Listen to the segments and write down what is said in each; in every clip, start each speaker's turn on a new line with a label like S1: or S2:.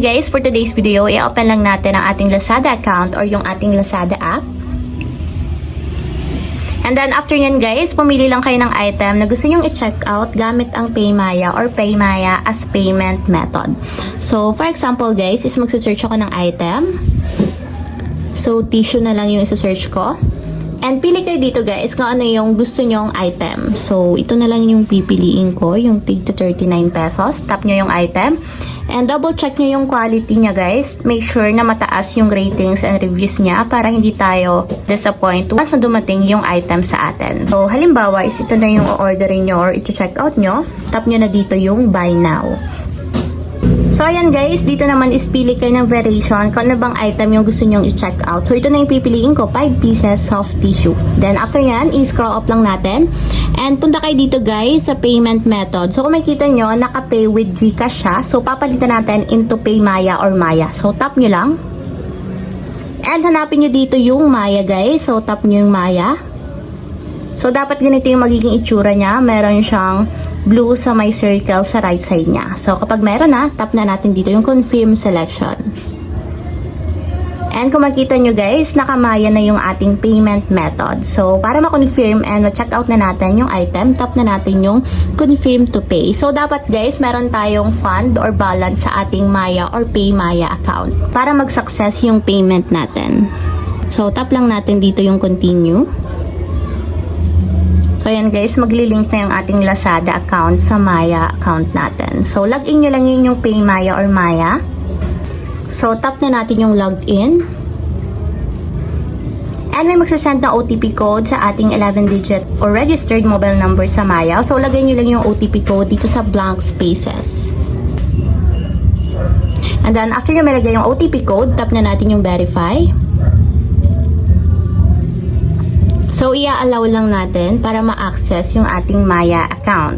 S1: Guys, for today's video, i-open lang natin ang ating Lazada account or yung ating Lazada app. And then after nyan guys, pumili lang kayo ng item na gusto nyong i-check out gamit ang PayMaya or PayMaya as payment method. So for example guys, is magse-search ako ng item. So tissue na lang yung isa-search ko. And pili kayo dito guys kung ano yung gusto nyong item. So ito na lang yung pipiliin ko, yung tig to 39 pesos. Tap nyo yung item. And double check nyo yung quality niya guys. Make sure na mataas yung ratings and reviews niya para hindi tayo disappoint once na dumating yung item sa atin. So halimbawa is ito na yung o-orderin nyo or i-check out nyo. Tap nyo na dito yung buy now. So ayan guys, dito naman is pili kayo ng variation kung ano bang item yung gusto nyong i-check out. So ito na yung pipiliin ko, 5 pieces soft tissue. Then after nyan, i-scroll up lang natin. And punta kayo dito guys sa payment method. So kung makikita nyo, naka-pay with GCash siya. So papalitan natin into PayMaya or Maya. So tap nyo lang. And hanapin nyo dito yung Maya guys. So tap nyo yung Maya. So dapat ganito yung magiging itsura niya. Meron siyang blue sa may circle sa right side niya. So kapag meron na, tap na natin dito yung confirm selection. And kung makita nyo guys, nakamaya na yung ating payment method. So para ma-confirm and ma-check out na natin yung item, tap na natin yung confirm to pay. So dapat guys, meron tayong fund or balance sa ating Maya or PayMaya account para mag-success yung payment natin. So tap lang natin dito yung continue. So ayan guys, magli-link na yung ating Lazada account sa Maya account natin. So login nyo lang yun yung PayMaya or Maya. So tap na natin yung login. And may magsasend na OTP code sa ating 11-digit or registered mobile number sa Maya. So lagay nyo lang yung OTP code dito sa blank spaces. And then after nyo malagay yung OTP code, tap na natin yung verify. So, i-allow lang natin para ma-access yung ating Maya account.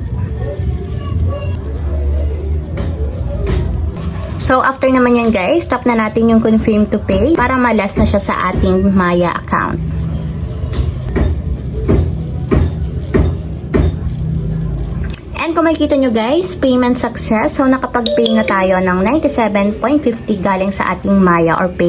S1: So, after naman yan guys, tap na natin yung confirm to pay para ma-last na siya sa ating Maya account. And kung makikita nyo guys, payment success. So, nakapag-pay na tayo ng 97.50 galing sa ating Maya or Pay.